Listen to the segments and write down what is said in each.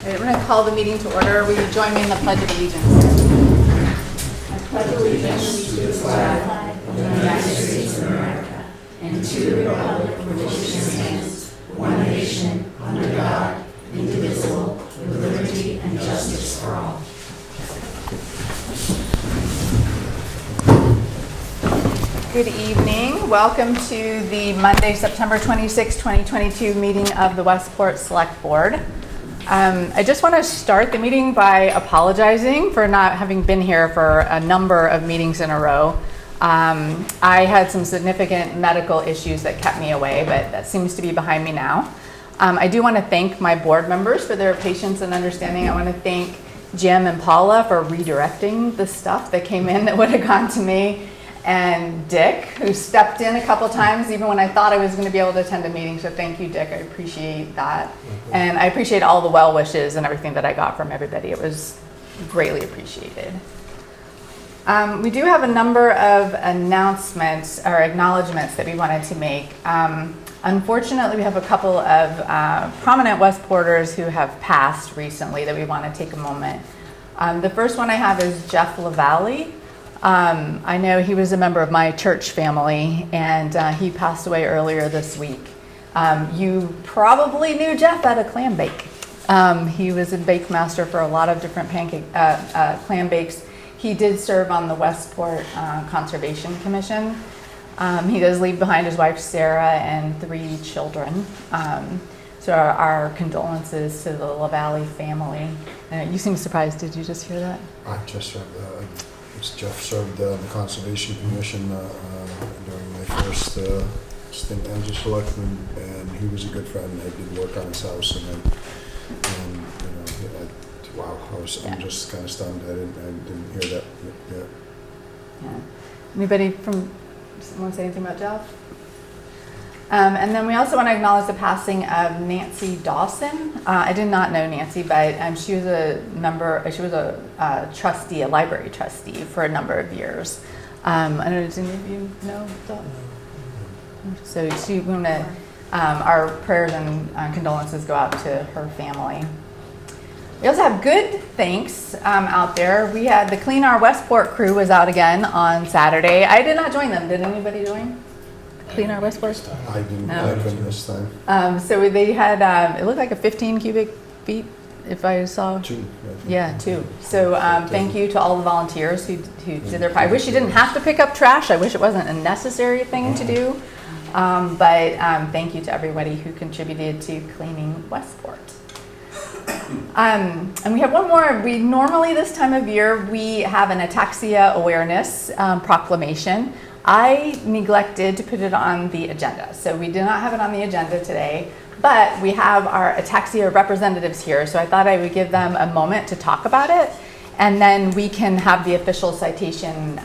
We're going to call the meeting to order. Will you join me in the Pledge of Allegiance? I pledge allegiance to the flag of the United States of America and to the republic for which it stands, one nation, under God, indivisible, with liberty and justice for all. Good evening. Welcome to the Monday, September 26, 2022 meeting of the Westport Select Board. I just want to start the meeting by apologizing for not having been here for a number of meetings in a row. I had some significant medical issues that kept me away, but that seems to be behind me now. I do want to thank my board members for their patience and understanding. I want to thank Jim and Paula for redirecting the stuff that came in that would have gone to me, and Dick, who stepped in a couple times even when I thought I was going to be able to attend a meeting. So thank you, Dick. I appreciate that. And I appreciate all the well wishes and everything that I got from everybody. It was greatly appreciated. We do have a number of announcements or acknowledgments that we wanted to make. Unfortunately, we have a couple of prominent Westporters who have passed recently that we want to take a moment. The first one I have is Jeff LaValle. I know he was a member of my church family, and he passed away earlier this week. You probably knew Jeff at a clam bake. He was a bake master for a lot of different clam bakes. He did serve on the Westport Conservation Commission. He does leave behind his wife Sarah and 3 children. So our condolences to the LaValle family. You seem surprised. Did you just hear that? I just heard Jeff served the Conservation Commission during my first stint as a selectman, and he was a good friend. I did work on his house, and wow, I'm just kind of stunned. I didn't hear that yet. Yeah. Anybody want to say anything about Jeff? And then we also want to acknowledge the passing of Nancy Dawson. I did not know Nancy, but she was a trustee, a library trustee for a number of years. I don't know, does any of you know that? So our prayers and condolences go out to her family. We also have good thanks out there. We had the Clean Our Westport crew was out again on Saturday. I did not join them. Did anybody join? Clean Our Westport? I couldn't this time. So they had, it looked like a 15 cubic feet, if I saw. 2. Yeah, 2. So thank you to all the volunteers who did their part. I wish you didn't have to pick up trash. I wish it wasn't a necessary thing to do. But thank you to everybody who contributed to cleaning Westport. And we have one more. We normally this time of year, we have an ataxia awareness proclamation. I neglected to put it on the agenda, so we do not have it on the agenda today, but we have our ataxia representatives here, so I thought I would give them a moment to talk about it, and then we can have the official citation.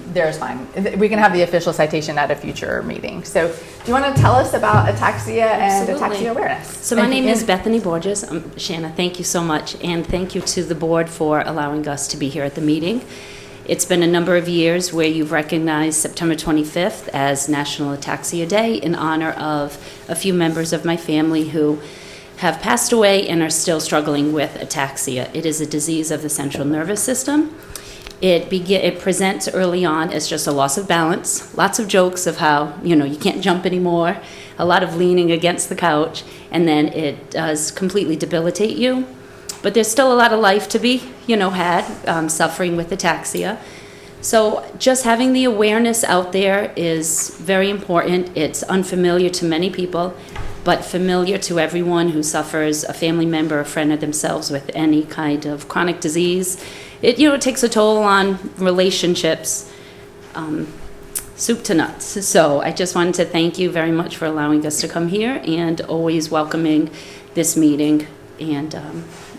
There's fine. We can have the official citation at a future meeting. So do you want to tell us about ataxia and ataxia awareness? So my name is Bethany Borges. Shanna, thank you so much, and thank you to the board for allowing us to be here at the meeting. It's been a number of years where you've recognized September 25th as National Ataxia Day in honor of a few members of my family who have passed away and are still struggling with ataxia. It is a disease of the central nervous system. It presents early on as just a loss of balance, lots of jokes of how, you can't jump anymore, a lot of leaning against the couch, and then it does completely debilitate you. But there's still a lot of life to be, had, suffering with ataxia. So just having the awareness out there is very important. It's unfamiliar to many people, but familiar to everyone who suffers, a family member, a friend, or themselves with any kind of chronic disease. It takes a toll on relationships, soup to nuts. So I just wanted to thank you very much for allowing us to come here and always welcoming this meeting and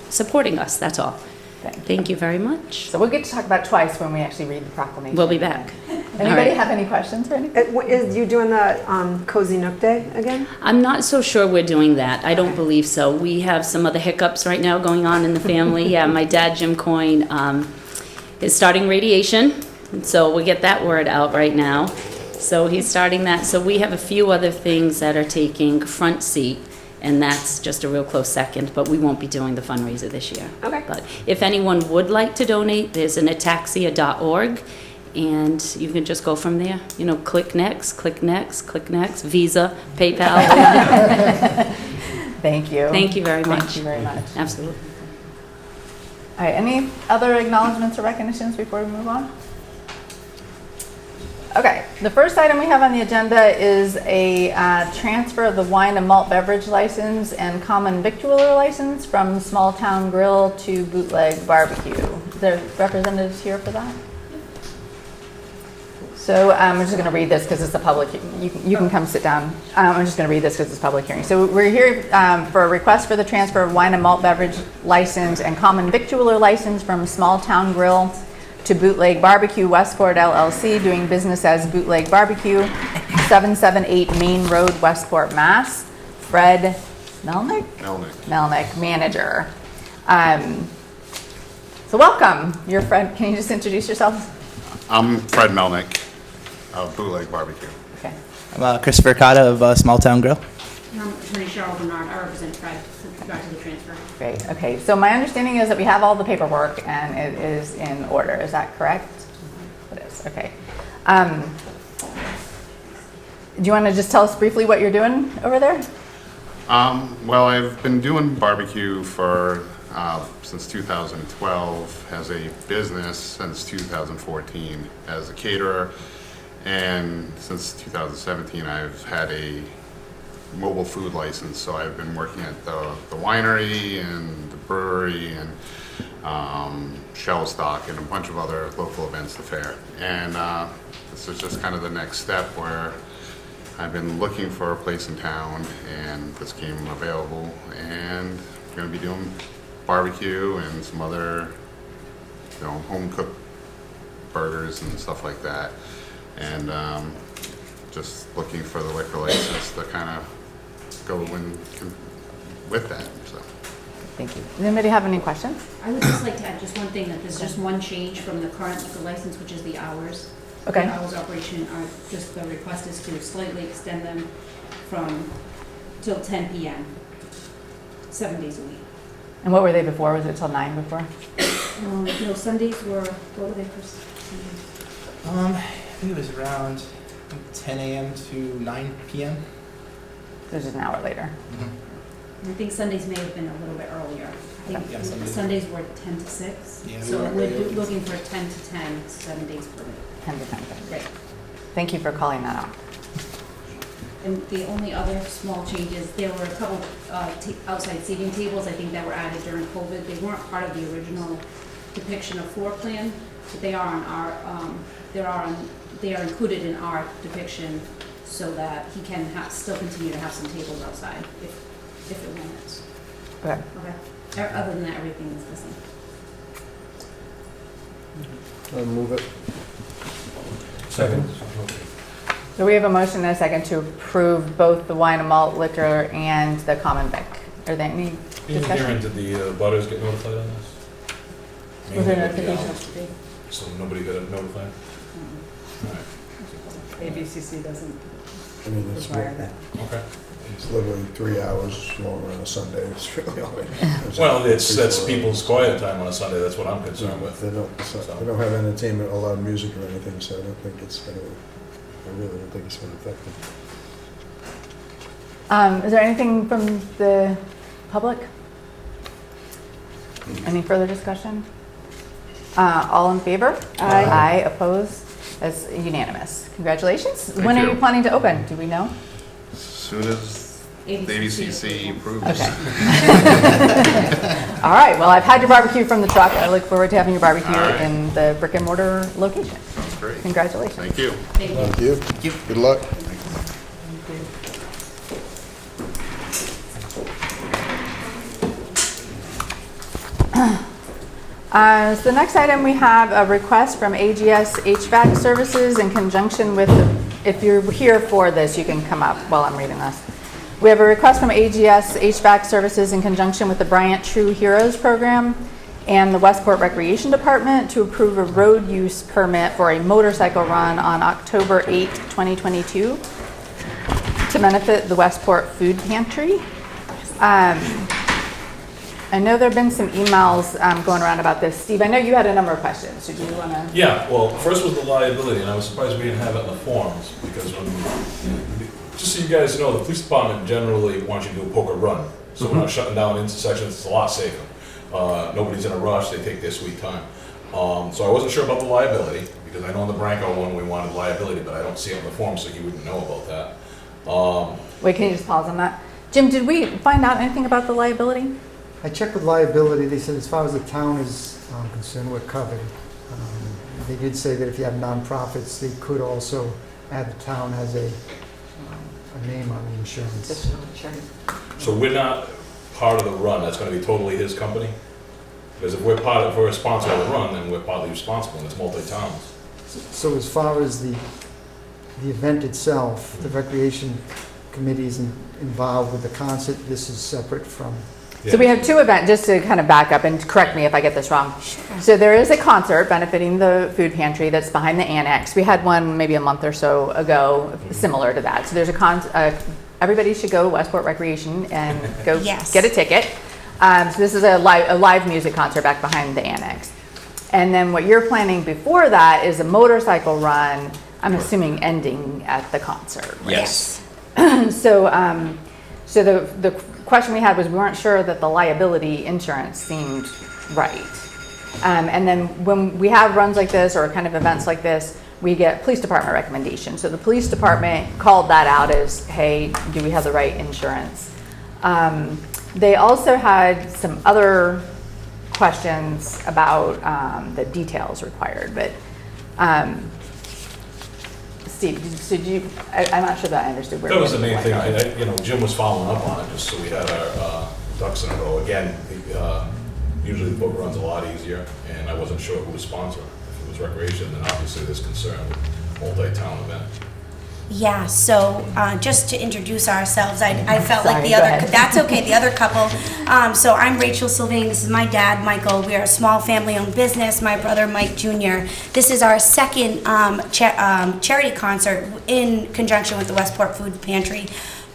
supporting us. That's all. Thank you very much. So we'll get to talk about it twice when we actually read the proclamation. We'll be back. Anybody have any questions for anything? Is you doing the Cozy Nook Day again? I'm not so sure we're doing that. I don't believe so. We have some other hiccups right now going on in the family. Yeah, my dad, Jim Coyne, is starting radiation. So we'll get that word out right now. So he's starting that. So we have a few other things that are taking front seat. and that's just a real close second, but we won't be doing the fundraiser this year. Okay. But if anyone would like to donate, there's an ataxia.org, and you can just go from there. You know, click next, click next, click next, Visa, PayPal. Thank you. Thank you very much. Thank you very much. Absolutely. All right, any other acknowledgements or recognitions before we move on? Okay, the first item we have on the agenda is a transfer of the wine and malt beverage license and common victualler license from Small Town Grill to Bootleg Barbecue. Is there representatives here for that? So I'm just going to read this because it's a public, you can come sit down. I'm just going to read this because it's a public hearing. So we're here for a request for the transfer of wine and malt beverage license and common victualler license from Small Town Grill to Bootleg Barbecue Westport LLC, doing business as Bootleg Barbecue, 778 Main Road, Westport, Mass. Fred Melnick? Melnick, manager. So welcome. You're Fred. Can you just introduce yourself? I'm Fred Melnick of Bootleg Barbecue. Okay. I'm Christopher Cotta of Small Town Grill. I'm Attorney Cheryl Bernard. I represent Fred with regard to the transfer. Great. Okay. So my understanding is that we have all the paperwork and it is in order. Is that correct? It is. Okay. Do you want to just tell us briefly what you're doing over there? Well, I've been doing barbecue for since 2012, as a business since 2014 as a caterer, and since 2017 I've had a mobile food license, so I've been working at the winery and the brewery and Shell Stock and a bunch of other local events, the fair. And this is just kind of the next step where I've been looking for a place in town and this came available, and I'm going to be doing barbecue and some other, home cooked burgers and stuff like that. And just looking for the liquor license to kind of go with that. So. Thank you. Does anybody have any questions? I would just like to add just one thing, that there's just one change from the current liquor license, which is the hours. Okay. The hours of operation are just, the request is to slightly extend them till 10 p.m., 7 days a week. And what were they before? Was it till 9 before? No, Sundays were, what were they first? I think it was around 10 a.m. to 9 p.m. So it's just an hour later. I think Sundays may have been a little bit earlier. I think Yeah, Sundays were 10 to 6. Yeah, we So were we're early. looking for 10 to 10, 7 days per week. 10 to 10. Right. Thank you for calling that out. And the only other small changes, there were a couple outside seating tables, I think, that were added during COVID. They weren't part of the original depiction of floor plan, but they are on our, they are included in our depiction so that he can still continue to have some tables outside if it warrants. Okay. Okay. Other than that, everything is the same. Move it. Second. So we have a motion and a second to approve both the wine and malt liquor and the common vic. Are there any discussion? Karen, did the butters get notified on this? Was there Mainly the notification? hours. So nobody got notified? All right. ABCC doesn't I mean, it's require that. Okay. It's literally 3 hours longer on a Sunday. It's really all. Well, that's people's quiet time on a Sunday, that's what I'm concerned with. They don't have entertainment or loud music or anything, so I don't think it's going to. I really don't think it's going to affect them. Is there anything from the public? Any further discussion? All in favor? Aye. Aye, opposed? That's unanimous. Congratulations. Thank When are you. you planning to open? Do we know? As soon as the ABCC approves. Okay. All right, well, I've had your barbecue from the truck. I look forward to having your barbecue All right. in the brick and mortar location. Sounds great. Congratulations. Thank you. Thank you. Thank you. Good luck. So the next item, we have a request from AGS HVAC Services in conjunction with, if you're here for this, you can come up while I'm reading this. We have a request from AGS HVAC Services in conjunction with the Bryant True Heroes Program and the Westport Recreation Department to approve a road use permit for a motorcycle run on October 8, 2022 to benefit the Westport Food Pantry. I know there've been some emails going around about this. Steve, I know you had a number of questions. Did you want to? Yeah, well, first was the liability, and I was surprised we didn't have it in the forms, because just so you guys know, the police department generally wants you to do a poker run. So we're not shutting down intersections, it's a lot safer. Nobody's in a rush, they take their sweet time. So I wasn't sure about the liability, because I know in the Branco one we wanted liability, but I don't see it in the form, so you wouldn't know about that. Wait, can you just pause on that? Jim, did we find out anything about the liability? I checked with liability, they said as far as the town is concerned, we're covered. They did say that if you have nonprofits, they could also add the town as a name on the insurance. So we're not part of the run, that's gonna be totally his company? Because if we're a sponsor of the run, then we're partly responsible, and it's multi-towns. So as far as the event itself, the recreation committee is involved with the concert, this is separate from. So we have two events, just to kind of back up and correct me if I get this wrong. So there is a concert benefiting the food pantry that's behind the annex. We had one maybe a month or so ago, similar to that. So there's everybody should go to Westport Recreation and go get a ticket. So this is a live music concert back behind the annex. And then what you're planning before that is a motorcycle run, I'm assuming ending at the concert. Right? Yes. So the question we had was we weren't sure that the liability insurance seemed right. And then when we have runs like this or kind of events like this, we get police department recommendations. So the police department called that out as, hey, do we have the right insurance? They also had some other questions about the details required, but Steve, I'm not sure that I understood where. That was the main thing. Jim was following up on it, just so we had our ducks in a row. Again, usually the boat runs a lot easier, and I wasn't sure who was sponsoring. If it was recreation, then obviously there's concern with multi-town event. Yeah, so just to introduce ourselves, I felt like Sorry, go ahead. that's okay, the other couple. So I'm Rachel Sylvain, this is my dad, Michael. We are a small family-owned business, my brother, Mike Jr. This is our second charity concert in conjunction with the Westport Food Pantry.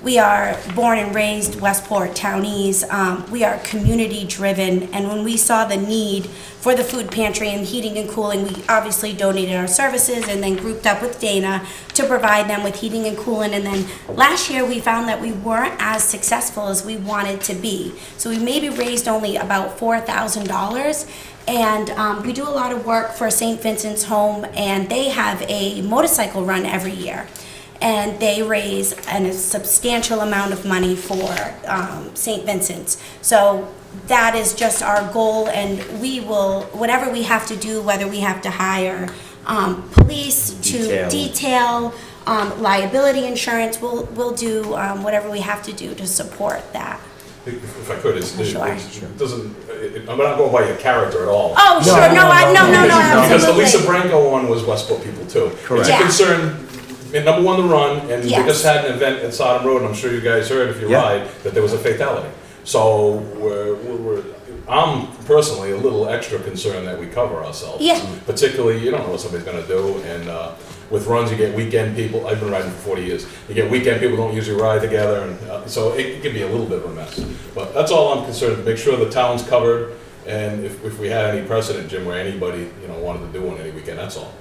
We are born and raised Westport townies. We are community-driven, and when we saw the need for the food pantry and heating and cooling, we obviously donated our services and then grouped up with Dana to provide them with heating and cooling. And then last year, we found that we weren't as successful as we wanted to be. So we maybe raised only about $4,000. And we do a lot of work for St. Vincent's Home, and they have a motorcycle run every year. And they raise a substantial amount of money for St. Vincent's. So that is just our goal, and we will, whatever we have to do, whether we have to hire police to detail, liability insurance, we'll do whatever we have to do to support that. If I could, Sure. it doesn't, I'm not going by your character at all. Oh, sure, no, absolutely. Because the Lisa Branco one was Westport people too. Correct. It's a Yeah. concern, number one, the run, and we Yes. just had an event at Sodom Road, and I'm sure you guys heard if you ride, that there was a fatality. So I'm personally a little extra concerned that we cover ourselves. Yeah. Particularly, you don't know what somebody's gonna do, and with runs, you get weekend people, I've been riding for 40 years, you get weekend people don't usually ride together, and so it can be a little bit of a mess. But that's all I'm concerned, make sure the town's covered, and if we had any precedent, Jim, where anybody, wanted to do one any weekend, that's all.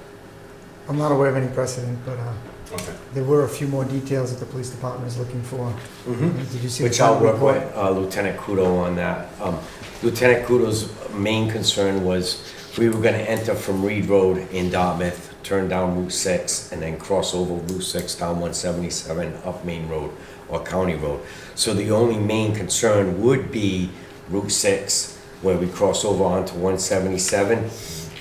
I'm not aware of any precedent, but Okay. there were a few more details that the police department is looking for. Did you see Which the I'll work report? with Lieutenant Kudo on that. Lieutenant Kudo's main concern was we were gonna enter from Reed Road in Dartmouth, turn down Route 6, and then cross over Route 6 down 177 up Main Road or County Road. So the only main concern would be Route 6, where we cross over onto 177,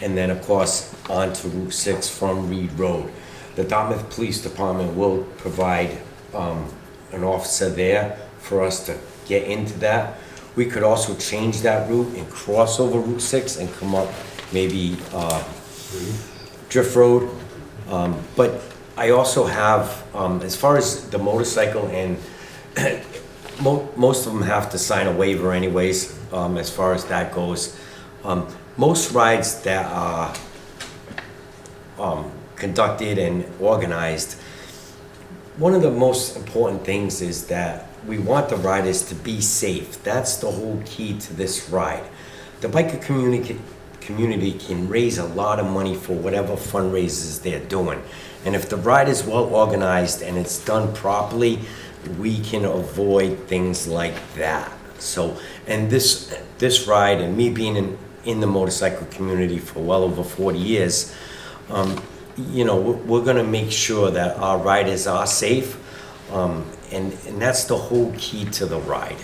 and then of course onto Route 6 from Reed Road. The Dartmouth Police Department will provide an officer there for us to get into that. We could also change that route and cross over Route 6 and come up maybe Drift Road. But I also have, as far as the motorcycle, and most of them have to sign a waiver anyways, as far as that goes. Most rides that are conducted and organized, one of the most important things is that we want the riders to be safe. That's the whole key to this ride. The biker community can raise a lot of money for whatever fundraisers they're doing. And if the ride is well organized and it's done properly, we can avoid things like that. So, and this ride, and me being in the motorcycle community for well over 40 years, you know, we're gonna make sure that our riders are safe, and that's the whole key to the ride.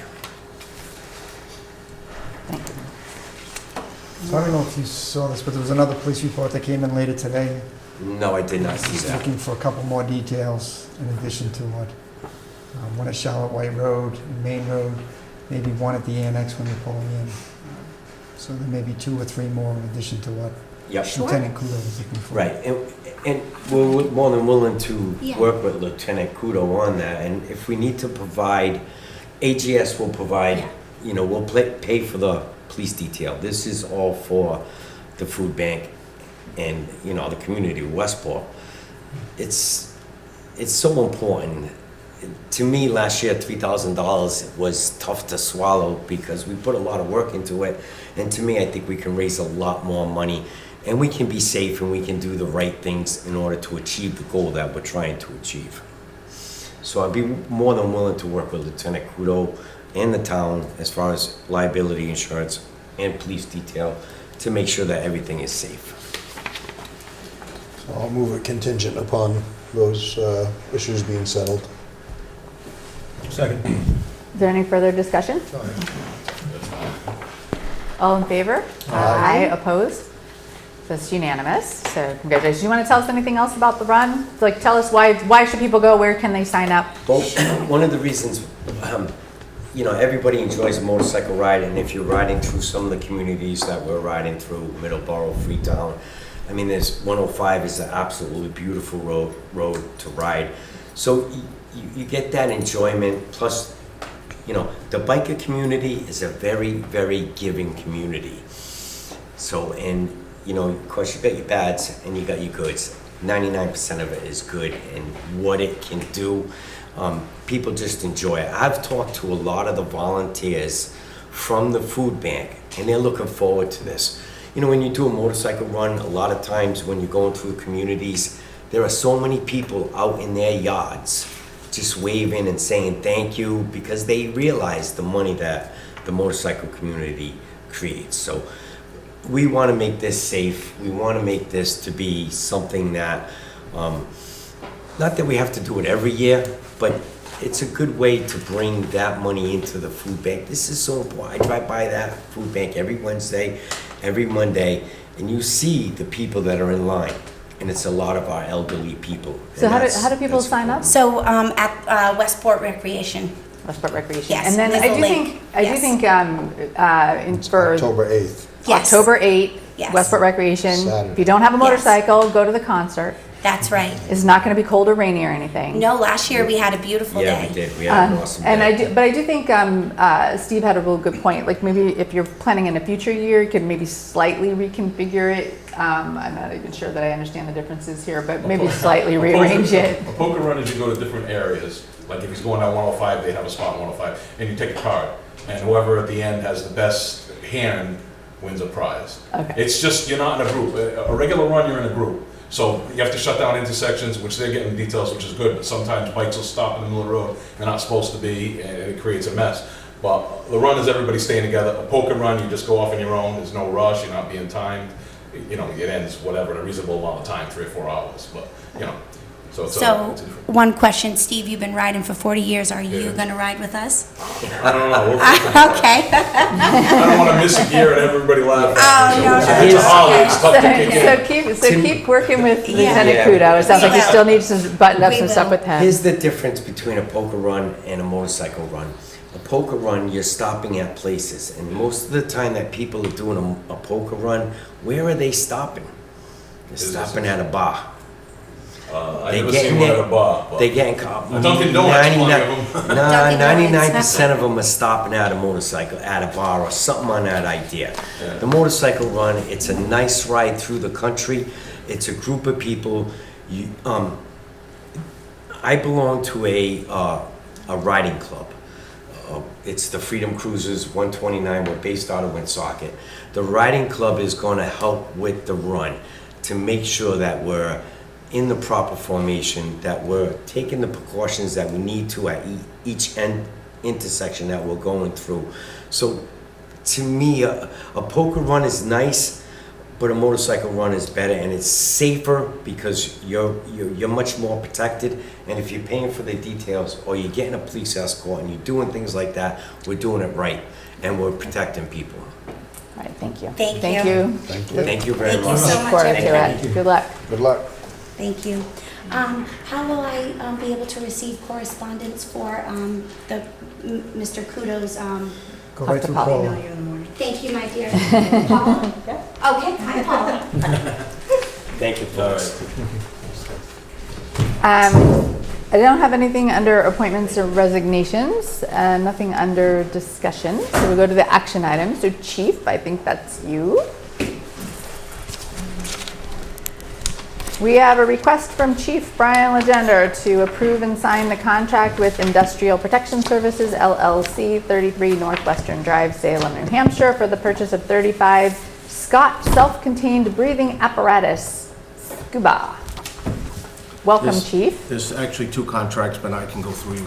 So I don't know if you saw this, but there was another police report that came in later today. No, I did not see Just that. looking for a couple more details in addition to what, one at Charlotte White Road and Main Road, maybe one at the annex when you're pulling in. So there may be 2 or 3 more in addition to what Yep. Lieutenant Kudo was looking for. Right, and we're more than willing to Yeah. work with Lieutenant Kudo on that, and if we need to provide, AGS will provide, Yeah. you know, we'll pay for the police detail. This is all for the food bank and, you know, the community of Westport. It's so important. To me, last year, $3,000 was tough to swallow because we put a lot of work into it, and to me, I think we can raise a lot more money. And we can be safe and we can do the right things in order to achieve the goal that we're trying to achieve. So I'd be more than willing to work with Lieutenant Kudo and the town as far as liability insurance and police detail to make sure that everything is safe. So I'll move it contingent upon those issues being settled. Second. Is there any further discussion? All in favor? Aye. Opposed? That's unanimous, so congratulations. You want to tell us anything else about the run? Like, tell us why should people go? Where can they sign up? Well, one of the reasons, you know, everybody enjoys a motorcycle ride, and if you're riding through some of the communities that we're riding through, Middleborough, Freetown, I mean, there's 105 is an absolutely beautiful road to ride. So you get that enjoyment, plus, you know, the biker community is a very, very giving community. So, and, you know, of course, you got your bads and you got your goods. 99% of it is good, and what it can do, people just enjoy it. I've talked to a lot of the volunteers from the food bank, and they're looking forward to this. You know, when you do a motorcycle run, a lot of times when you're going through communities, there are so many people out in their yards just waving and saying thank you because they realize the money that the motorcycle community creates. So we want to make this safe. We want to make this to be something that, not that we have to do it every year, but it's a good way to bring that money into the food bank. This is so important. I drive by that food bank every Wednesday, every Monday, and you see the people that are in line. And it's a lot of our elderly people. So And how do people that's sign up? So at Westport Recreation. Westport Recreation. Yes, And then there's I a do link. think, I do Yes. think for October 8th. Yes. October 8th, Yes. Westport Recreation. Saturday. If you don't have a Yes. motorcycle, go to the concert. That's right. It's not going to be cold or rainy or anything. No, last year we had a beautiful Yeah, day. we did. We had an awesome day. And I do think Steve had a real good point. Like maybe if you're planning in a future year, you could maybe slightly reconfigure it. I'm not even sure that I understand the differences here, but maybe slightly rearrange it. A poker run is you go to different areas, like if he's going down 105, they have a spot in 105, and you take a card, and whoever at the end has the best hand wins a prize. Okay. It's just, you're not in a group. A regular run, you're in a group. So you have to shut down intersections, which they're getting details, which is good, but sometimes bikes will stop in the middle of the road, they're not supposed to be, and it creates a mess. But the run is everybody staying together. A poker run, you just go off on your own, there's no rush, you're not being timed. You know, it ends whatever, in a reasonable amount of time, 3 or 4 hours, but, you know, so it's So, it's a different. one question, Steve, you've been riding for 40 years. Are you Yeah. going to ride with us? I don't know. Okay. I don't want to miss a year and everybody laugh. Oh, no, no. It's a holiday, it's tough to kick in. So keep working with Yeah. Lieutenant Yeah. Kudo. It sounds like you We will. still need to button up We some stuff will. with him. Here's the difference between a poker run and a motorcycle run. A poker run, you're stopping at places, and most of the time that people are doing a poker run, where are they stopping? They're stopping at a bar. I They never get seen in one there- at a bar. but- They getting caught. Dunkin' Donuts, plenty of them. Nah, Dunkin' Donuts. 99% of them are stopping at a motorcycle, at a bar, or something on that idea. Yeah. The motorcycle run, it's a nice ride through the country. It's a group of people. I belong to a riding club. It's the Freedom Cruisers 129. We're based out of Woonsocket. The riding club is going to help with the run to make sure that we're in the proper formation, that we're taking the precautions that we need to at each intersection that we're going through. So to me, a poker run is nice, but a motorcycle run is better, and it's safer because you're much more protected. And if you're paying for the details or you're getting a police escort and you're doing things like that, we're doing it right and we're protecting people. All right, thank you. Thank Thank you. Thank you very Thank you much. so Look much, forward to everybody. it. Good luck. Good luck. Thank you. How will I be able to receive correspondence for Mr. Kudo's? Go right to to Paula. Paula. Thank you, my dear. Paula? Okay, hi, Paula. Thank you, folks. I don't have anything under appointments or resignations, nothing under discussion. So we'll go to the action items. So Chief, I think that's you. We have a request from Chief Brian Legender to approve and sign the contract with Industrial Protection Services LLC, 33 Northwestern Drive, Salem, New Hampshire, for the purchase of 35 Scott self-contained breathing apparatus, SCUBA. Welcome, Chief. There's actually two contracts, but I can go through you.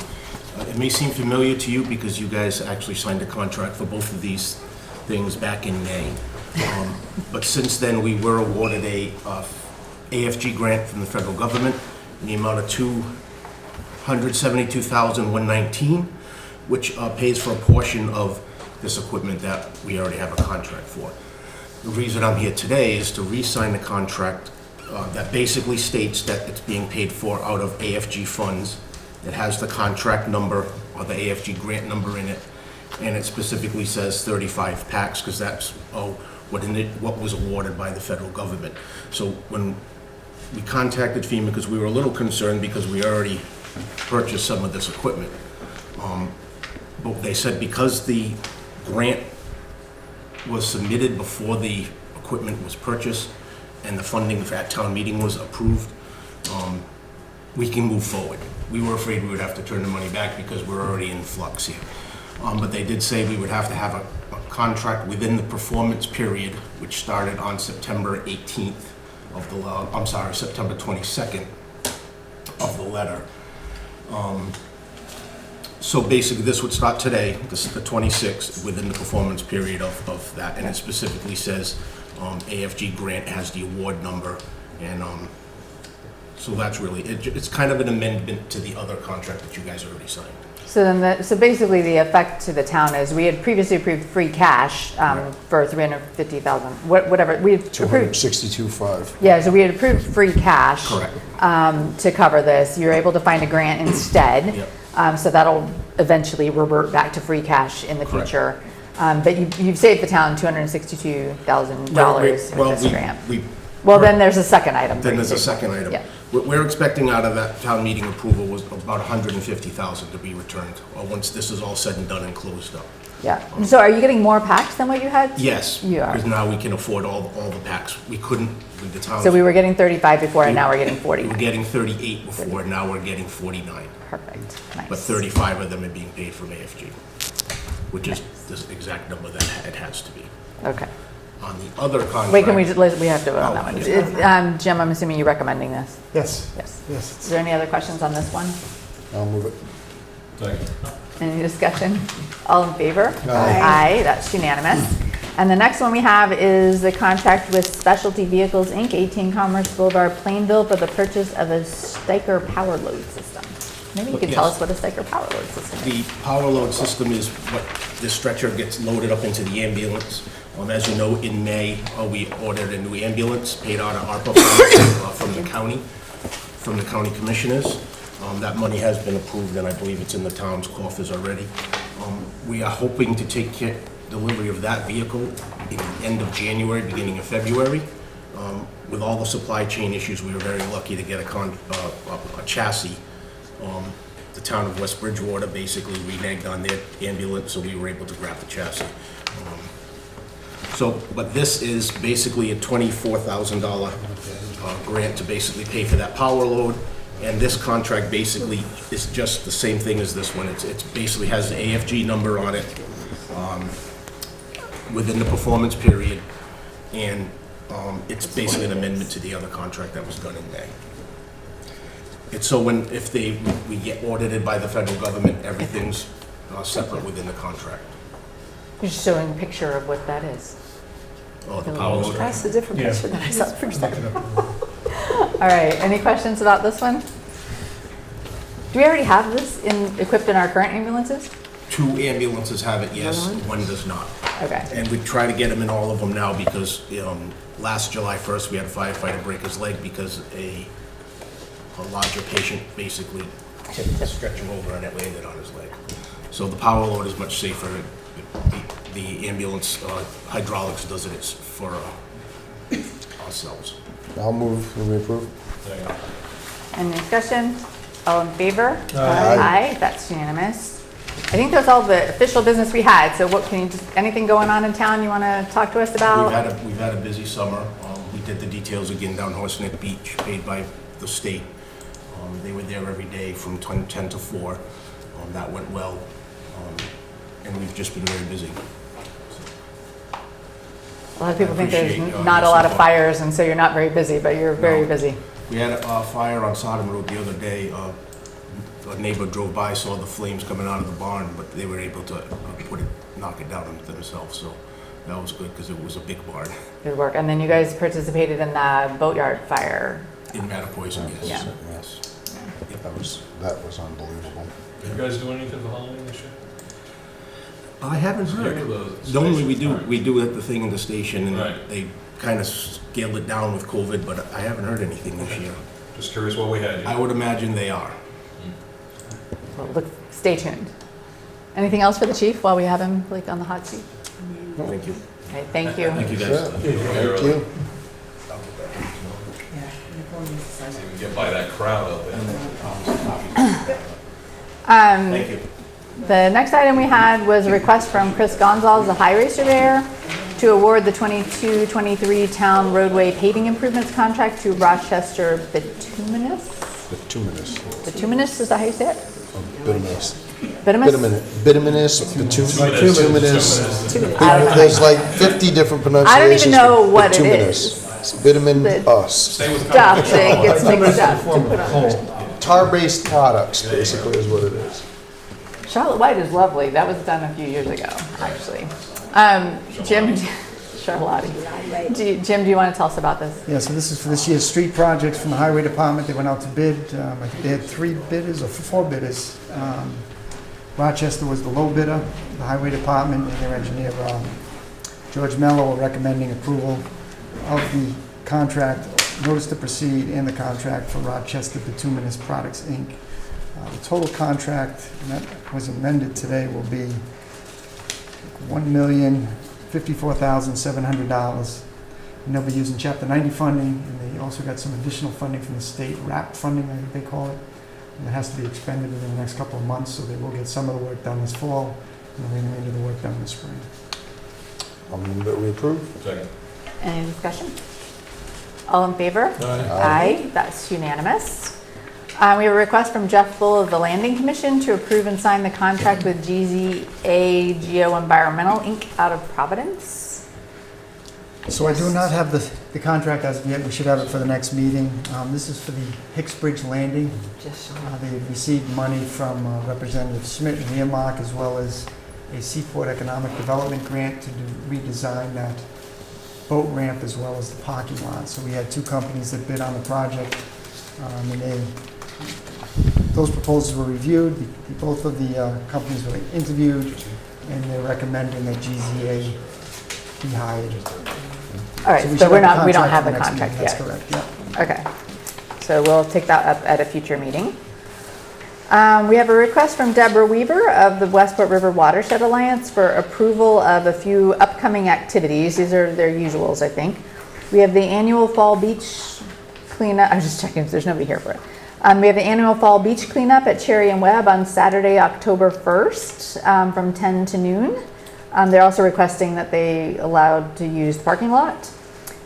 It may seem familiar to you because you guys actually signed a contract for both of these things back in May. But since then, we were awarded a AFG grant from the federal government in the amount of $272,119, which pays for a portion of this equipment that we already have a contract for. The reason I'm here today is to re-sign the contract that basically states that it's being paid for out of AFG funds. It has the contract number or the AFG grant number in it, and it specifically says 35 packs because that's what was awarded by the federal government. So when we contacted FEMA because we were a little concerned because we already purchased some of this equipment. But they said because the grant was submitted before the equipment was purchased and the funding at town meeting was approved, we can move forward. We were afraid we would have to turn the money back because we're already in flux here. But they did say we would have to have a contract within the performance period, which started on September 18th. September 22nd of the letter. So basically this would start today, this is the 26th, within the performance period of that, and it specifically says AFG grant has the award number, and so that's really, it's kind of an amendment to the other contract that you guys already signed. So then, so basically the effect to the town is we had previously approved free cash for $350,000, whatever. We had approved 262.5. Yeah, so we had approved free cash. Correct. To cover this. You're able to find a grant instead. Yep. So that'll eventually revert back to free cash in the Correct. future. But you've saved the town $262,000 with this grant. Well, then there's a second item. Then there's a second item. Yeah. What we're expecting out of that town meeting approval was about $150,000 to be returned, once this is all said and done and closed up. Yeah. And so are you getting more packs than what you had? Yes. You are. Because now we can afford all the packs. We couldn't with the town. So we were getting 35 before and now we're getting We 49. were getting 38 before, now we're getting 49. Perfect. Nice. But 35 of them are being paid from AFG, which is the exact number that it has to be. Okay. On the other contract. Wait, we have to vote on that one. yes. Jim, I'm assuming you're recommending this? Yes. Yes. Yes. Is there any other questions on this one? I'll move it. Second. Any discussion? All in favor? Aye. Aye, that's unanimous. And the next one we have is the contract with Specialty Vehicles, Inc., 18 Commerce Boulevard, Plainville, for the purchase of a Steiker power load system. Maybe you could tell Yes. us what a Steiker power load system is. The power load system is what the stretcher gets loaded up into the ambulance. As you know, in May, we ordered a new ambulance paid out of ARPA funds from the county commissioners. That money has been approved, and I believe it's in the town's coffers already. We are hoping to take delivery of that vehicle in the end of January, beginning of February. With all the supply chain issues, we were very lucky to get a chassis. The town of West Bridgewater basically reneged on their ambulance, so we were able to grab the chassis. But this is basically a $24,000 grant to basically pay for that power load And this contract basically is just the same thing as this one. It's basically has the AFG number on it within the performance period. And it's basically an amendment to the other contract that was done in May. It's so if we get audited by the federal government, everything's separate within the contract. You're just showing a picture of what that is. Oh, the power loader. That's a different picture than I saw the first time. All right, any questions about this one? Do we already have this equipped in our current ambulances? 2 ambulances have it, yes, 1 does not. Okay. And we try to get them in all of them now because last July 1st, we had a firefighter break his leg because a larger patient basically stretching over and it landed on his leg. So the power load is much safer. The ambulance hydraulics does it for ourselves. I'll move, will we approve? Any discussion? All in favor? Aye. That's unanimous. I think that's all the official business we had, so what, anything going on in town you want to talk to us about? We've had a busy summer. We did the details again down Horseneck Beach, paid by the state. They were there every day from 10 to 4. That went well. And we've just been very busy. A lot of people think there's appreciate, not a your lot of support. fires, and so you're not very busy, but you're very No. busy. We had a fire on Sodom Road the other day. A neighbor drove by, saw the flames coming out of the barn, but they were able to knock it down themselves. So that was good because it was a big barn. Good work. And then you guys participated in the boatyard fire. In Mattapoisett, yes. Yeah. Yes. That was unbelievable. Did you guys do anything for Halloween this year? I haven't heard. Normally we do at the thing in the station, and Right. they kind of scaled it down with COVID, but I haven't heard anything this year. Just curious what we had. I would imagine they are. Well, stay tuned. Anything else for the chief while we have him like on the hot seat? Thank you. Okay, thank you. Thank you, Sure. guys. Thank you. See if we can get by that crowd out there. Thank you. The next item we had was a request from Chris Gonzalez, the highway surveyor, to award the 22-23 town roadway paving improvements contract to Rochester Bituminous. Bituminous. Bituminous, is that how you say it? Bituminous. Bituminous? Bituminous, bituminous. I There's like 50 different pronunciations. I don't even know for what it bituminous. is. It's bitumen The- us. Stuff that gets mixed up to put on. Tar-based products, basically, is what it is. Charlotte White is lovely. That was done a few years ago, actually. Jim, Charlotte. Jim, do you want to tell us about this? Yeah, so this is for this year's street projects from the highway department. They went out to bid. I think they had 3 bidders or 4 bidders. Rochester was the low bidder, the highway department, and their engineer, George Mello, are recommending approval of the contract, notice to proceed, and the contract for Rochester Bituminous Products, Inc. The total contract, and that was amended today, will be $1,054,700. And they'll be using Chapter 90 funding, and they also got some additional funding from the state, RAP funding, I think they call it. And it has to be expended within the next couple of months, so they will get some of the work done this fall, and the remainder of the work done this spring. I'll move that we approve. Second. Any discussion? All in favor? Aye. That's unanimous. We have a request from Jeff Bull of the Landing Commission to approve and sign the contract with GZA Geo Environmental Inc. out of Providence. So I do not have the contract as of yet. We should have it for the next meeting. This is for the Hicks Bridge Landing. They received money from Representative Schmidt and Earmark, as well as a Seaport Economic Development grant to redesign that boat ramp as well as the parking lot. So we had 2 companies that bid on the project, and those proposals were reviewed. Both of the companies were interviewed, and they're recommending that GZA be hired. All right, we so should we don't contract have for the next contract meeting. yet. That's correct, yeah. Okay, so we'll take that up at a future meeting. We have a request from Deborah Weaver of the Westport River Watershed Alliance for approval of a few upcoming activities. These are their usuals, I think. We have the annual fall beach cleanup. I was just checking if there's nobody here for it. We have the annual fall beach cleanup at Cherry and Webb on Saturday, October 1st from 10 to noon. They're also requesting that they allowed to use the parking lot.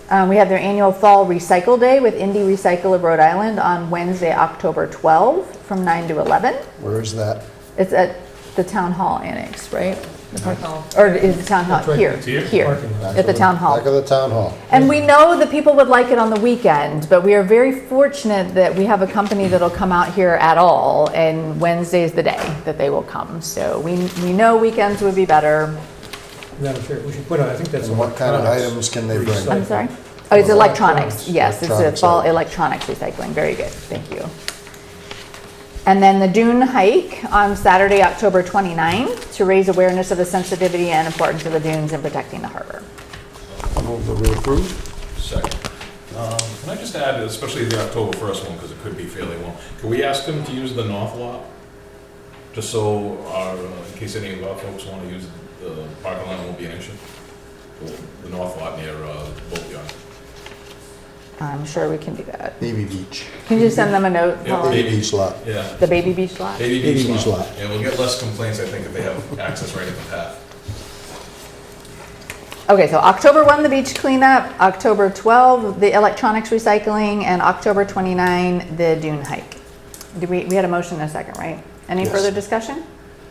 We have their annual Fall Recycle Day with Indie Recycle of Rhode Island on Wednesday, October 12th from 9 to 11. Where is that? It's at the Town Hall Annex, right? Or is the Town Hall here? Here, at the Town Hall. Back of the town hall. And we know that people would like it on the weekend, but we are very fortunate that we have a company that'll come out here at all, and Wednesday's the day that they will come. So we know weekends would be better. Madam Chair, we should put on, I think that's. And what kind of electronics. items can they bring? I'm sorry? Oh, it's electronics. Electronics. Yes, it's a Electronics, fall yeah. electronics recycling. Very good, thank you. And then the Dune Hike on Saturday, October 29th, to raise awareness of the sensitivity and importance of the dunes in protecting the harbor. Move that we approve. Second. Can I just add, especially the October 1st one, because it could be fairly long, can we ask them to use the north lot? Just so our, in case any of our folks want to use the parking lot, won't be an issue. The north lot near Boat Yard. I'm sure we can do that. Baby Beach. Can you just send them a note? Yeah, Paul? Baby Beach lot. Yeah. The Baby Beach lot? Baby Baby Beach Beach lot. lot. Yeah, we'll get less complaints, I think, if they have access right at the path. Okay, so October 1, the beach cleanup, October 12, the electronics recycling, and October 29, the Dune Hike. We had a motion and a second, right? Any Yes. further discussion?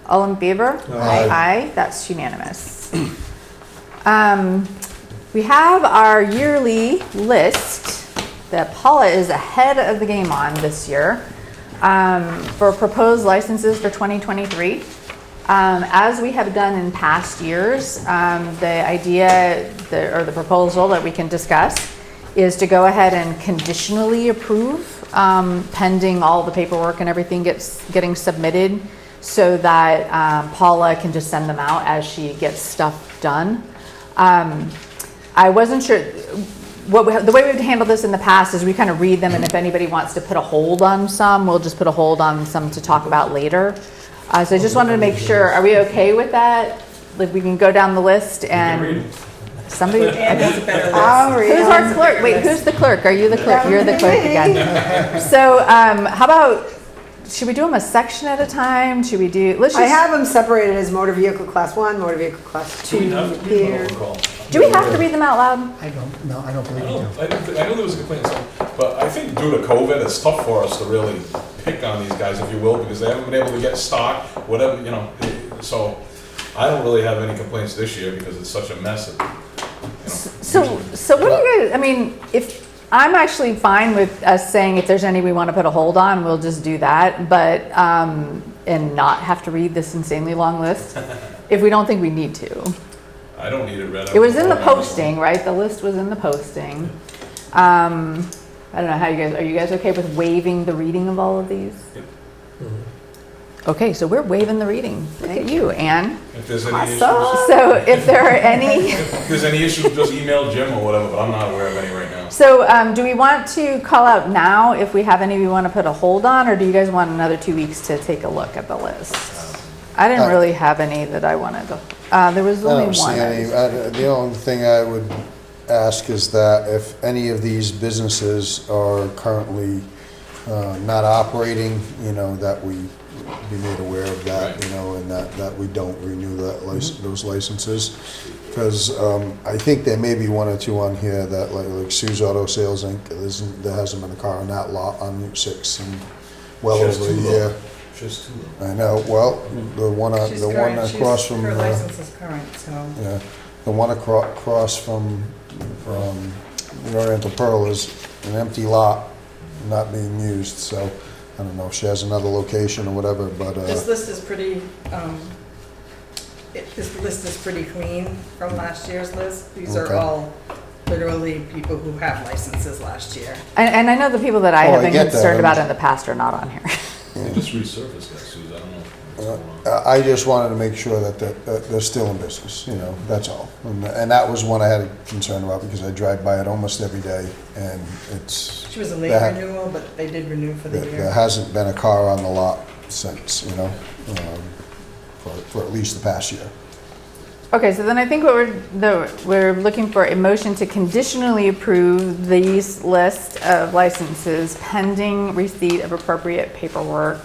All in favor? Aye. Aye, that's unanimous. We have our yearly list that Paula is ahead of the game on this year for proposed licenses for 2023. As we have done in past years, the idea or the proposal that we can discuss is to go ahead and conditionally approve pending all the paperwork and everything getting submitted, so that Paula can just send them out as she gets stuff done. I wasn't sure, the way we've handled this in the past is we kind of read them, and if anybody wants to put a hold on some, we'll just put a hold on some to talk about later. So I just wanted to make sure, are we okay with that? Like, we can go down the list and somebody. Who's our clerk? Wait, who's the clerk? Are you the clerk? You're the clerk again. So how about, should we do them a section at a time? Should we do, let's just. I have them separated as motor vehicle class 1, motor vehicle class 2 here. Do we have to read them out loud? I don't believe I you know, do. I know there was a complaint, but I think due to COVID, it's tough for us to really pick on these guys, if you will, because they haven't been able to get stock, whatever, you know. So I don't really have any complaints this year because it's such a mess. So what do you guys, I mean, if, I'm actually fine with us saying if there's any we want to put a hold on, we'll just do that, but, and not have to read this insanely long list, if we don't think we need to. I don't need it read. It was in the posting, right? The list was in the posting. I don't know how you guys, are you guys okay with waiving the reading of all of these? Okay, so we're waiving the reading. Look at you, Anne. If there's any issues, So if there are any. if there's any issues, just email Jim or whatever, but I'm not aware of any right now. So do we want to call out now if we have any we want to put a hold on, or do you guys want another 2 weeks to take a look at the list? I didn't really have any that I wanted to, there was I only don't see one. any, the only thing I would ask is that if any of these businesses are currently not operating, you know, that we be made aware of that, Right. you know, and that we don't renew that those licenses. Because I think there may be one or two on here that, like Sue's Auto Sales Inc., there hasn't been a car on that lot on Route 6 in well Just over a two, though. year. Just two. I know, well, the one across from. Her license is current, so. Yeah, the one across from Oriental Pearl is an empty lot, not being used, so I don't know if she has another location or whatever, but, This list is pretty, this list is pretty clean from last year's list. These are Okay. all literally people who have licenses last year. And I know the people that I Oh, have I been get that. concerned about in the past are not on here. They just resurfaced that, Susan, I don't know what's going on. I just wanted to make sure that they're still in business, you know, that's all. And that was one I had a concern about, because I drive by it almost every day, and it's. She was a late that- renewal, but they did renew for the There year. hasn't been a car on the lot since, you know, for at least the past year. Okay, so then I think what we're looking for a motion to conditionally approve these list of licenses pending receipt of appropriate paperwork.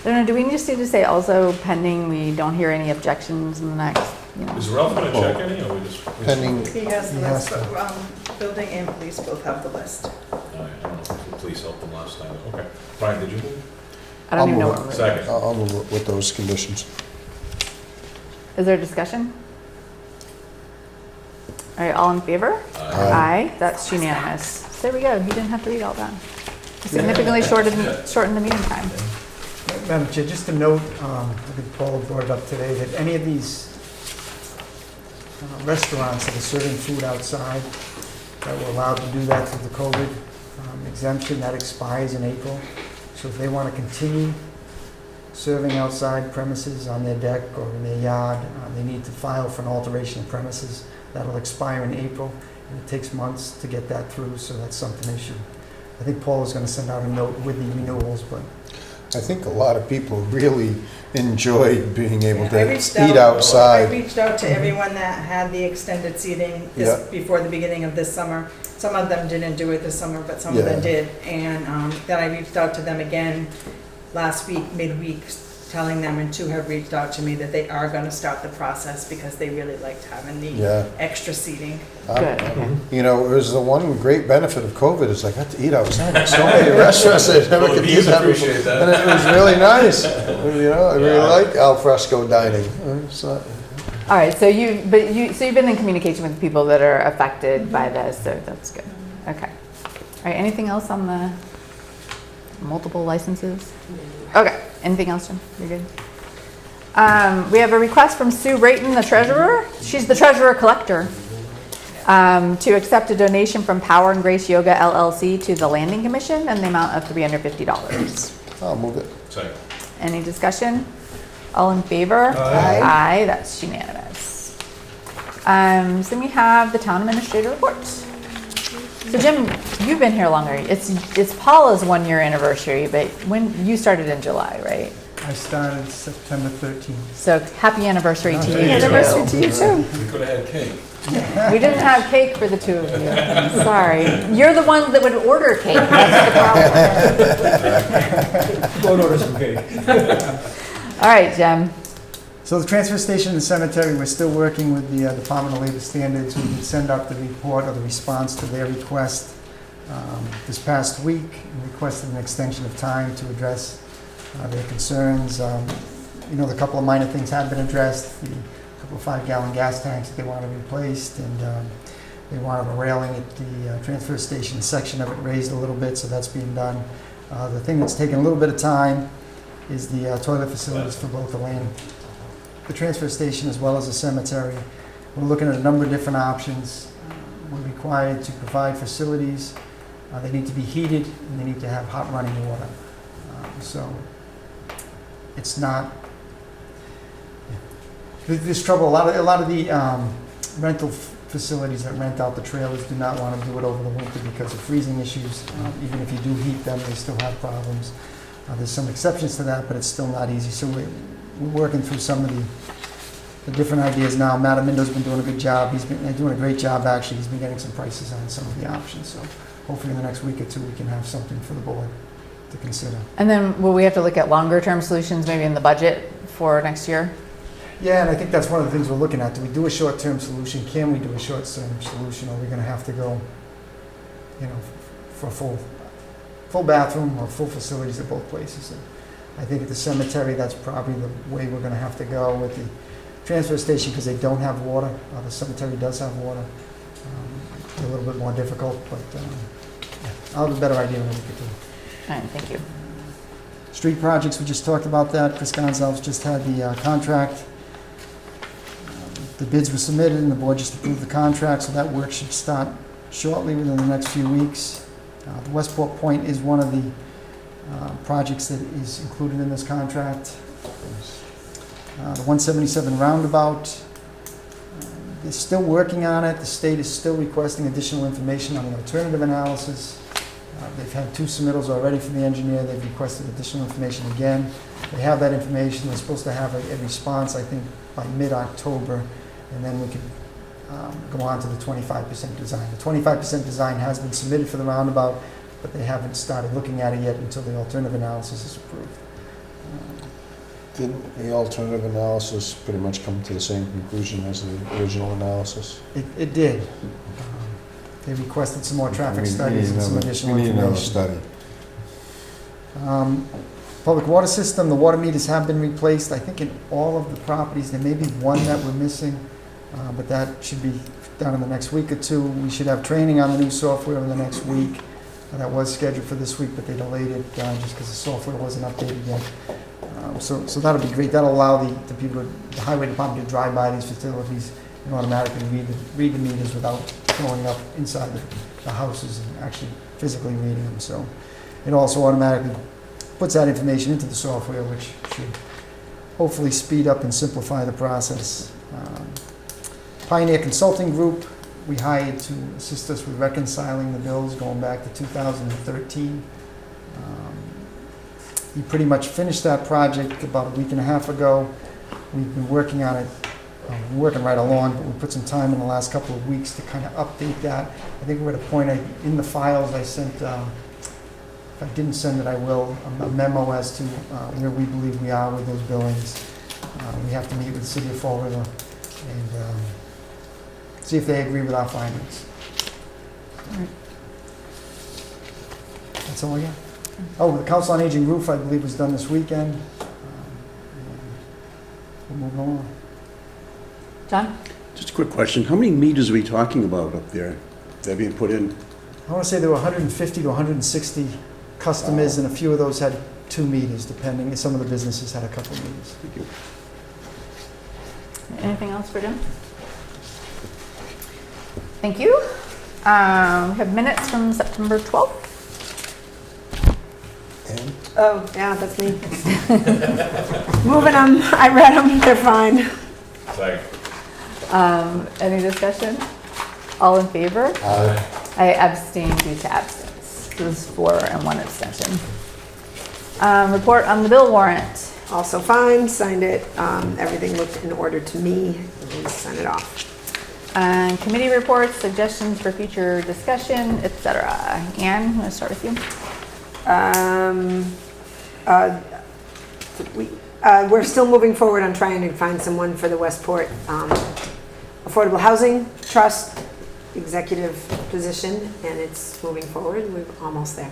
I don't know, do we just need to say also pending we don't hear any objections in the next you know. Is Ralph gonna check any, or we just? Pending, He has the He has list, but building and police both have the list. Oh, yeah, I don't know if the police helped them last time. Okay. Brian, did you move? I don't even know I'll what move we're. Second. I'll move it with those conditions. Is there discussion? All right, all in favor? Aye. That's unanimous. There we go, you didn't have to read all that. Significantly shortened the meeting time. Madam Chair, just a note, I think Paul brought it up today, that any of these restaurants that are serving food outside, that were allowed to do that through the COVID exemption, that expires in April. So if they want to continue serving outside premises on their deck or in their yard, they need to file for an alteration of premises. That'll expire in April, and it takes months to get that through, so that's something issue. I think Paul is going to send out a note with the renewals, but I think a lot of people really enjoyed being able I to reached eat out- I outside. reached out to everyone that had the extended seating Yeah. before the beginning of this summer. Some of them didn't do it this summer, but some of them Yeah. did. And then I reached out to them again last week, midweek, telling them, and two have reached out to me that they are gonna start the process because they really liked having the Yeah. extra seating. Good. You know, it was the one great benefit of COVID is I got to eat outside. There's so many restaurants that never Well, could the do bees that appreciate before. that. And it was really nice. You know, I really Yeah. like al fresco dining. It's not- All right, so you've been in communication with people that are affected by this, so that's good. Okay. All right, anything else on the multiple licenses? Okay, anything else, Jim? You're good? We have a request from Sue Rayton, the treasurer. She's the treasurer collector. To accept a donation from Power and Grace Yoga LLC to the Landing Commission in the amount of $350. I'll move it. Second. Any discussion? All in favor? Aye. Aye, that's unanimous. So we have the town administrator report. So Jim, you've been here longer. It's Paula's 1-year anniversary, but when you started in July, right? I started September 13th. So happy anniversary to you. Happy Anniversary to you too. We could have had cake. We didn't have cake for the two of you. Sorry. You're the ones that would order cake. That's the problem. Don't order some cake. All right, Jim. So the transfer station and the cemetery, we're still working with the Department of Labor Standards. We did send out the report or the response to their request this past week, and requested an extension of time to address their concerns. You know, the couple of minor things have been addressed. The couple of 5-gallon gas tanks that they want to replaced, and they wanted a railing at the transfer station section of it raised a little bit, so that's being done. The thing that's taken a little bit of time is the toilet facilities for both the transfer station as well as the cemetery. We're looking at a number of different options. We're required to provide facilities. They need to be heated, and they need to have hot running water. So it's not, there's trouble. A lot of the rental facilities that rent out the trailers do not want to do it over the winter because of freezing issues. Even if you do heat them, they still have problems. There's some exceptions to that, but it's still not easy. So we're working through some of the different ideas now. Matt Amindo's been doing a good job. He's been doing a great job, actually. He's been getting some prices on some of the options. So hopefully in the next week or two, we can have something for the board to consider. And then will we have to look at longer term solutions maybe in the budget for next year? Yeah, and I think that's one of the things we're looking at. Do we do a short-term solution? Can we do a short-term solution? Or are we going to have to go, you know, for a full bathroom or full facilities at both places? And I think at the cemetery, that's probably the way we're going to have to go. With the transfer station, because they don't have water. The cemetery does have water. It's a little bit more difficult, but yeah, I'll have a better idea when we get to it. All right, thank you. Street projects, we just talked about that. Chris Gonzalez just had the contract. The bids were submitted and the board just approved the contract, so that work should start shortly within the next few weeks. The Westport Point is one of the projects that is included in this contract. The 177 roundabout, they're still working on it. The state is still requesting additional information on the alternative analysis. They've had 2 submittals already from the engineer. They've requested additional information again. They have that information. They're supposed to have a response, I think, by mid-October, and then we can go on to the 25% design. The 25% design has been submitted for the roundabout, but they haven't started looking at it yet until the alternative analysis is approved. Didn't the alternative analysis pretty much come to the same conclusion as the original analysis? It did. They requested some more traffic studies and some additional We need another information. study. Public water system, the water meters have been replaced, I think in all of the properties. There may be one that we're missing, but that should be done in the next week or two. We should have training on the new software in the next week. That was scheduled for this week, but they delayed it just because the software wasn't updated yet. So that'll be great. That'll allow the people, the highway department to drive by these facilities and automatically read the meters without going up inside the houses and actually physically reading them. So it also automatically puts that information into the software, which should hopefully speed up and simplify the process. Pioneer Consulting Group, we hired to assist us with reconciling the bills going back to 2013. We pretty much finished that project about a week and a half ago. We've been working on it, working right along, but we put some time in the last couple of weeks to kind of update that. I think we're at a point, in the files I sent, if I didn't send it, I will, a memo as to where we believe we are with those billings. We have to meet with the city of Fall River and see if they agree with our findings. That's all I got. Oh, the Council on Aging roof, I believe, was done this weekend. We'll move on. John? Just a quick question. How many meters are we talking about up there that are being put in? I want to say there were 150 to 160 customers, and a few of those had 2 meters, depending. Some of the businesses had a couple meters. Thank you. Anything else for Jim? Thank you. We have minutes from September 12th. And Oh, yeah, that's me. Moving them, I read them, they're fine. Second. Any discussion? All in favor? Aye. I abstain due to absence. It was 4 and 1 abstention. Report on the bill warrant. Also fine, signed it, everything looked in order to me, and sent it off. Committee reports, suggestions for future discussion, etc. Anne, I'm going to start with you. We're still moving forward on trying to find someone for the Westport Affordable Housing Trust executive position, and it's moving forward. We're almost there.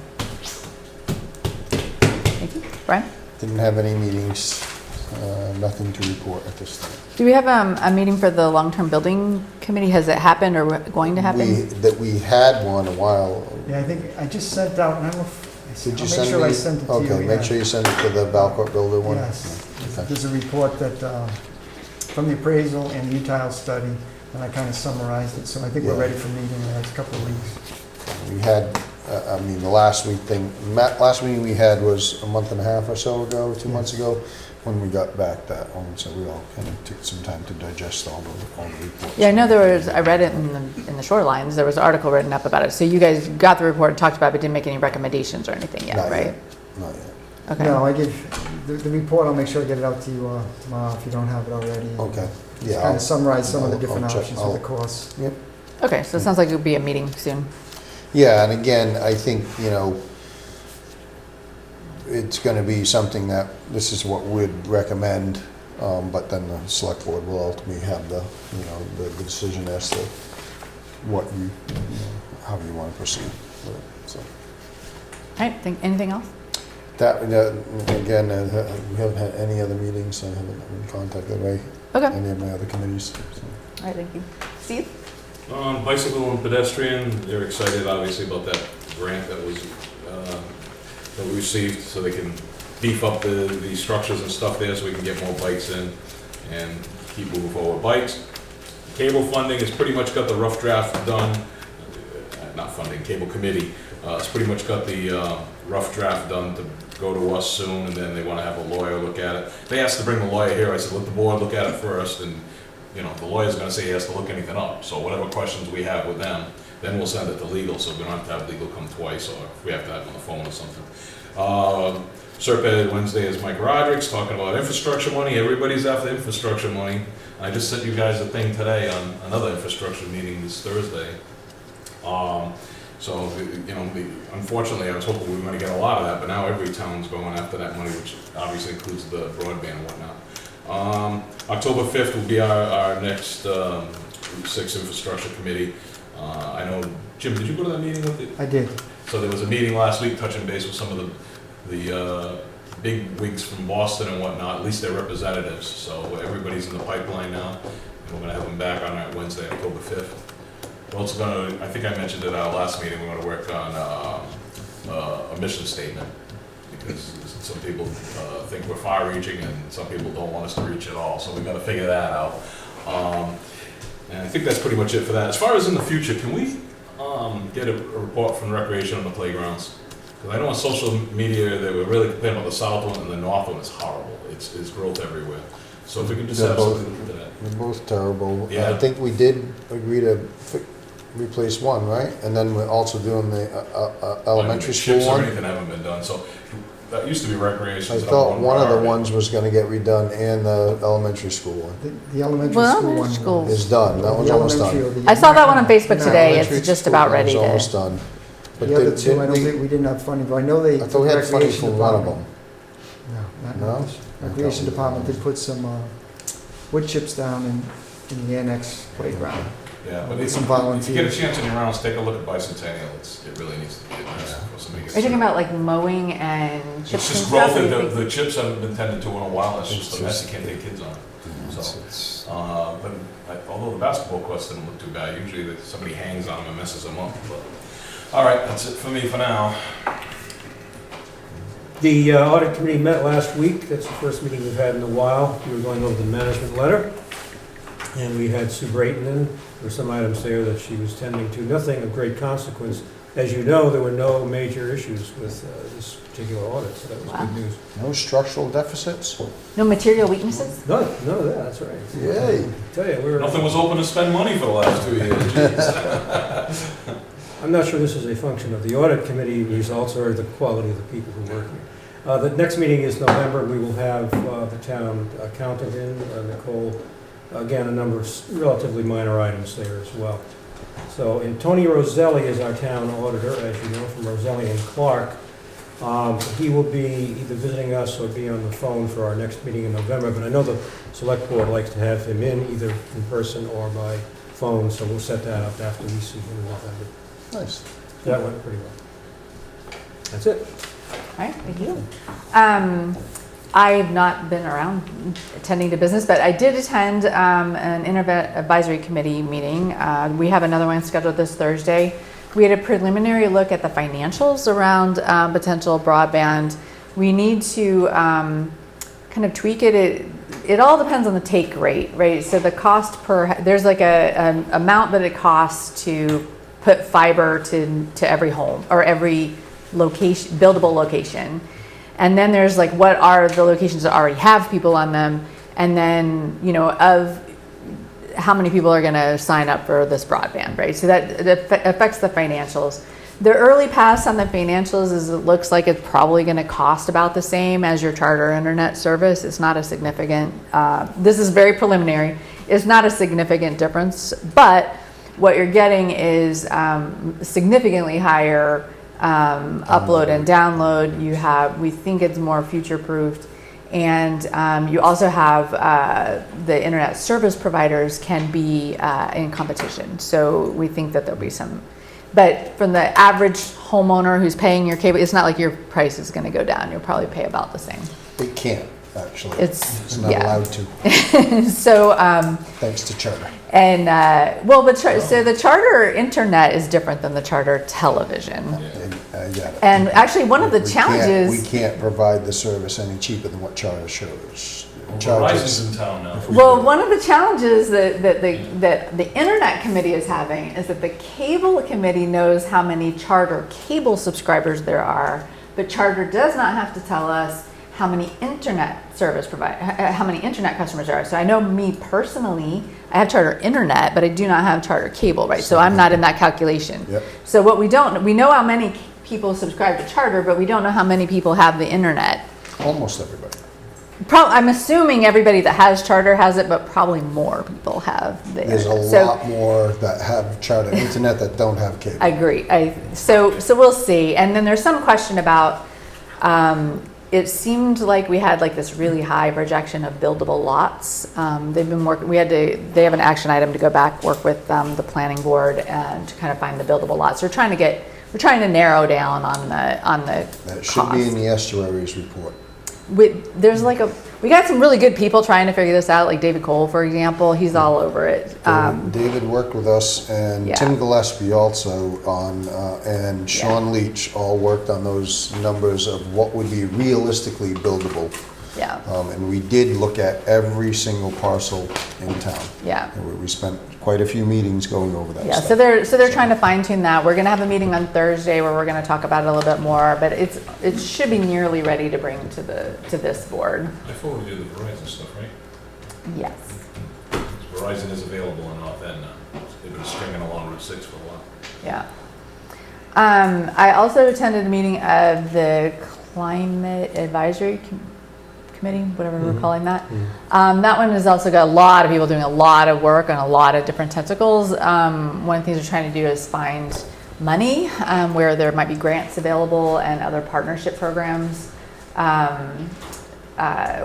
Thank you. Brian? Didn't have any meetings, nothing to report at this time. Do we have a meeting for the long-term building committee? Has it happened or going to happen? We had one a while. Yeah, I think I just sent out, and I don't know if, Did you I'll send make sure me? I sent it to you. Okay, make yeah. sure you send it to the Valcourt Builder one. Yes. Okay. There's a report that, from the appraisal and the UTILE study, and I kind of summarized it, so I think we're Yeah. ready for meeting in the next couple of weeks. We had, the last last meeting we had was a month and a half or so ago, 2 months ago, when we got back that one, so we all kind of took some time to digest all the reports. Yeah, I know I read it in the Shorelines, there was an article written up about it. So you guys got the report and talked about it, but didn't make any recommendations or anything yet, Not right? yet. Not yet. Okay. No, I give, the report, I'll make sure I get it out to you tomorrow if you don't have it already. Okay, Just yeah. kind of summarize some of the I'll different check- options for the course. Yep. Okay, so it sounds like it'll be a meeting soon. Yeah, and again, I think, it's gonna be something that, this is what we'd recommend, but then the select board will ultimately have the decision as to what how you wanna proceed with it, so. All right, anything else? That, again, we haven't had any other meetings, I haven't been contacted by Okay. any of my other committees. So. All right, thank you. Steve? Bicycle and pedestrian, they're excited obviously about that grant that was, that we received, so they can beef up the structures and stuff there so we can get more bikes in and keep moving forward. Bikes, cable funding has pretty much got the rough draft done, not funding, cable committee, it's pretty much got the rough draft done to go to us soon, and then they want to have a lawyer look at it. They asked to bring the lawyer here, I said let the board look at it first, and the lawyer's gonna say he has to look anything up, so whatever questions we have with them, then we'll send it to legal, so we don't have to have legal come twice, or if we have to have it on the phone or something. Serpent Wednesday is Mike Roderick's talking about infrastructure money, everybody's after infrastructure money. I just sent you guys a thing today on another infrastructure meeting this Thursday. So, unfortunately, I was hoping we were gonna get a lot of that, but now every town's going after that money, which obviously includes the broadband and whatnot. October 5th will be our next Route 6 Infrastructure Committee. I know, Jim, did you go to that meeting with it? I did. So there was a meeting last week touching base with some of the big wigs from Boston and whatnot, at least their representatives. So everybody's in the pipeline now, and we're gonna have them back on that Wednesday, October 5th. We're also gonna, I think I mentioned at our last meeting, we're gonna work on a mission statement, because some people think we're far-reaching and some people don't want us to reach at all, so we gotta figure that out. And I think that's pretty much it for that. As far as in the future, can we get a report from Recreation on the playgrounds? Because I know on social media they were really complaining about the south one, and the north one is horrible. It's growth everywhere. So if we can just have something to that. They're both terrible. Yeah. I think we did agree to replace one, right? And then we're also doing the elementary school Chips or one. anything haven't been done, so that used to be Recreation. I thought one of the ones was gonna get redone, and the elementary school one The elementary Well, school elementary one. school. is done. That one's The almost elementary done. or the- I saw that one on Facebook No, today. Elementary It's just school about one ready is to. almost done. But The other did- two, I didn't don't we- think, we didn't have funding, but I know they. I thought we had funding for Recreation one of Department- them. No, not No? this. Recreation Department did put some wood chips down in the annex playground. Yeah, but With if some you get a volunteers. chance in your rounds, take a look at Bicentennial. It really needs to be addressed before somebody gets. Are you talking hurt. about like mowing and chips It's just and growth, stuff? or and you think- the chips haven't been tended to in a while, it's just a mess, you can't take kids on. So, but although the basketball courts didn't look too bad, usually somebody hangs on them and messes them up, but. All right, that's it for me for now. The audit committee met last week. That's the first meeting we've had in a while. We were going over the management letter. And we had Sue Brayton in. There were some items there that she was tending to. Nothing of great consequence. As you know, there were no major issues with this particular audit, so that was Wow. good news. No structural deficits? No material weaknesses? None of that, that's right. Yay. Tell you, we're. Nothing was open to spend money for the last 2 years, jeez. I'm not sure this is a function of the audit committee results or the quality of the people who work here. The next meeting is November. We will have the town accountant in, Nicole. Again, a number of relatively minor items there as well. So, and Tony Roselli is our town auditor, as you know, from Roselli and Clark. He will be either visiting us or be on the phone for our next meeting in November, but I know the select board likes to have him in either in person or by phone, so we'll set that up after we see him in November. Nice. That went pretty well. That's it. All right, thank you. I've not been around attending to business, but I did attend an Internet Advisory Committee meeting. We have another one scheduled this Thursday. We had a preliminary look at the financials around potential broadband. We need to kind of tweak it. It all depends on the take rate, right? So the cost per, there's like an amount that it costs to put fiber to every home or every location, buildable location. And then there's like, what are the locations that already have people on them? And then, you know, of how many people are going to sign up for this broadband, right? So that affects the financials. The early pass on the financials is it looks like it's probably going to cost about the same as your Charter internet service. It's not a significant, this is very preliminary. It's not a significant difference, but what you're getting is significantly higher upload and download. You have, we think it's more future-proofed, and you also have the internet service providers can be in competition. So we think that there'll be some, but from the average homeowner who's paying your cable, it's not like your price is going to go down. You'll probably pay about the same. It can't, actually. It's not yeah. allowed to. So thanks to Charter. and well, but so the Charter internet is different than the Charter television. I get it. And actually, one of the We challenges. can't provide the service any cheaper than what Charter shows. Verizon's in town now. Well, one of the challenges that the Internet Committee is having is that the Cable Committee knows how many Charter cable subscribers there are, but Charter does not have to tell us how many internet service how many internet customers there are. So I know me personally, I have Charter internet, but I do not have Charter cable, right? So I'm not in that calculation. Yep. So what we know how many people subscribe to Charter, but we don't know how many people have the internet. Almost everybody. I'm assuming everybody that has charter has it, but probably more people have the There's a internet. So- lot more that have charter internet that don't have cable. I agree. So we'll see. And then there's some question about, it seemed like we had like this really high projection of buildable lots. They've been working, they have an action item to go back, work with the planning board and to kind of find the buildable lots. We're trying to narrow down on the That should be in cost. the estuaries report. We got some really good people trying to figure this out, like David Cole, for example. He's all over it. David worked with us, and yeah. Tim Gillespie also and Sean Leach all worked on those numbers of what would be realistically buildable. Yeah. And we did look at every single parcel in town. Yeah. And we spent quite a few meetings going over that Yeah, stuff. so they're trying to fine tune that. We're gonna have a meeting on Thursday where we're gonna talk about it a little bit more, but it should be nearly ready to bring to this board. I forwarded you the Verizon stuff, right? Yes. Verizon is available in North End now. They've been stringing along Route 6 for a while. Yeah. I also attended a meeting of the Climate Advisory Committee, whatever we're calling that. That one has also got a lot of people doing a lot of work on a lot of different tentacles. One of the things we're trying to do is find money where there might be grants available and other partnership programs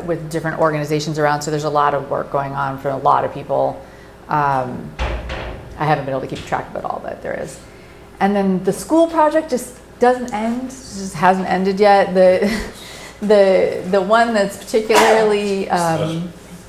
with different organizations around. So there's a lot of work going on for a lot of people. I haven't been able to keep track of it all, but there is. And then the school project just doesn't end, just hasn't ended yet. The one that's particularly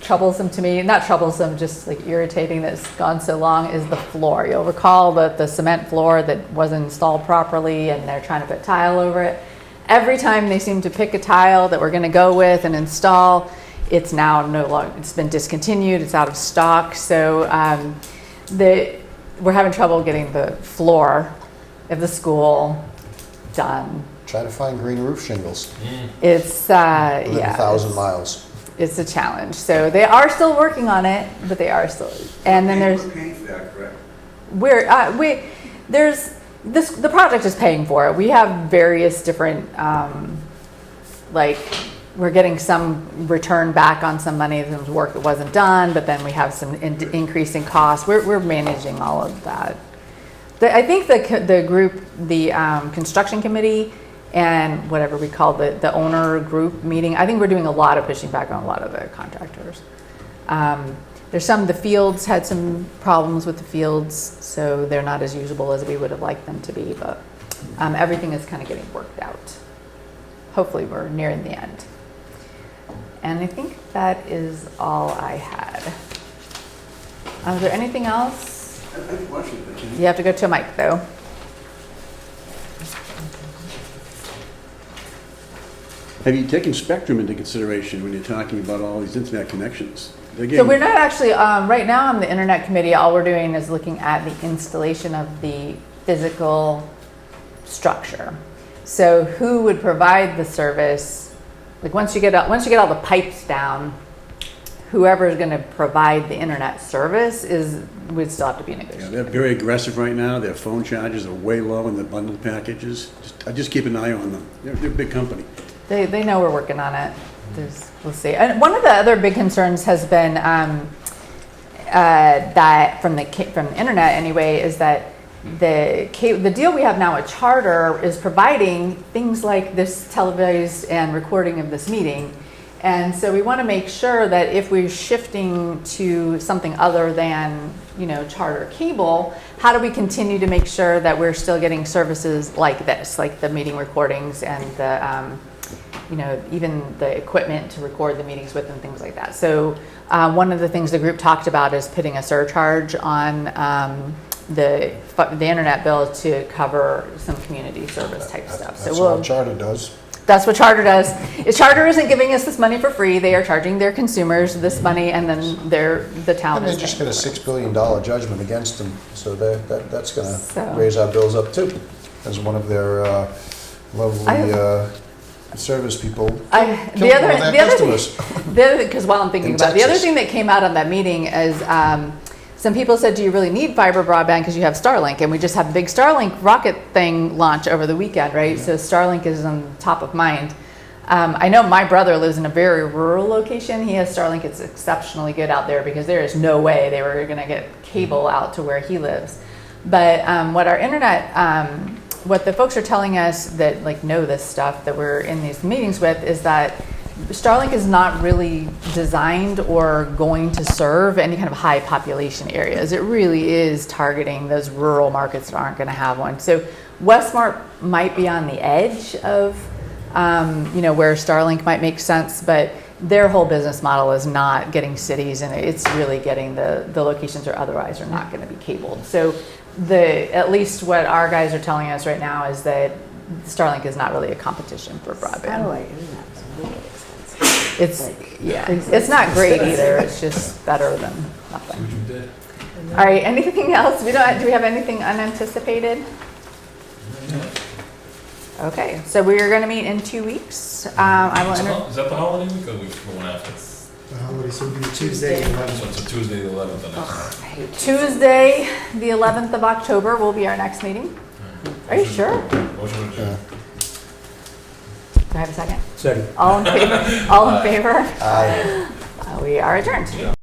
troublesome to me, not troublesome, just like irritating that's gone so long, is the floor. You'll recall that the cement floor that wasn't installed properly and they're trying to put tile over it. Every time they seem to pick a tile that we're going to go with and install, it's now no longer, it's been discontinued, it's out of stock. So we're having trouble getting the floor of the school done. Try to find green roof shingles. It's Within yeah, 1,000 miles. it's a challenge. So they are still working on it, but they are still. And then there's paying for that, correct? the project is paying for it. We have various different we're getting some return back on some money, some work that wasn't done, but then we have some increase in costs. We're managing all of that. I think the group, the construction committee, and whatever we call the owner group meeting, I think we're doing a lot of pushing back on a lot of the contractors. There's the fields had some problems with the fields, so they're not as usable as we would have liked them to be, but everything is kind of getting worked out. Hopefully we're nearing the end. And I think that is all I had. Is there anything else? I have a question. You have to go to a mic though. Have you taken spectrum into consideration when you're talking about all these internet connections? So we're not actually, right now on the internet committee, all we're doing is looking at the installation of the physical structure. So who would provide the service? Like once you get all the pipes down, whoever is going to provide the internet service would still have to be Yeah, negotiated. they're very aggressive right now. Their phone charges are way low in the bundled packages. I just keep an eye on them. They're a big company. They know we're working on it. We'll see. And one of the other big concerns has been that from the internet anyway is that the deal we have now at Charter is providing things like this televised and recording of this meeting. And so we want to make sure that if we're shifting to something other than, Charter cable, how do we continue to make sure that we're still getting services like this, like the meeting recordings and the, even the equipment to record the meetings with and things like that. So one of the things the group talked about is putting a surcharge on the internet bill to cover some community service type stuff. That's what Charter does. That's what Charter does. Charter isn't giving us this money for free. They are charging their consumers this money, and then the town And is they just paying got a for it. $6 billion judgment against them, so that's going to So- raise our bills up too, as one of their lovely service people. The other because while I'm thinking In about it, the other Texas. thing that came out on that meeting is some people said, do you really need fiber broadband because you have Starlink? And we just had a big Starlink rocket thing launch over the weekend, right? So Starlink is on top of mind. I know my brother lives in a very rural location. He has Starlink. It's exceptionally good out there because there is no way they were going to get cable out to where he lives. But what our internet, what the folks are telling us that like know this stuff that we're in these meetings with is that Starlink is not really designed or going to serve any kind of high population areas. It really is targeting those rural markets that aren't going to have one. So Westmart might be on the edge of, where Starlink might make sense, but their whole business model is not getting cities, and it's really getting the locations or otherwise are not going to be cabled. So at least what our guys are telling us right now is that Starlink is not really a competition for broadband. Satellite internet's really expensive. It's not great either. It's just better than nothing. what you did. All right, anything else? Do we have anything unanticipated? Okay, so we are going to meet in 2 weeks. I will Is that the holiday week or the week going after? The holidays will be Tuesday, So it's a Tuesday, the 11th, the next. Tuesday, the 11th of October will be our next meeting. Are you sure? Motion to adjourn. Do I have a second? Second. All in favor? All in favor? Aye. We are adjourned.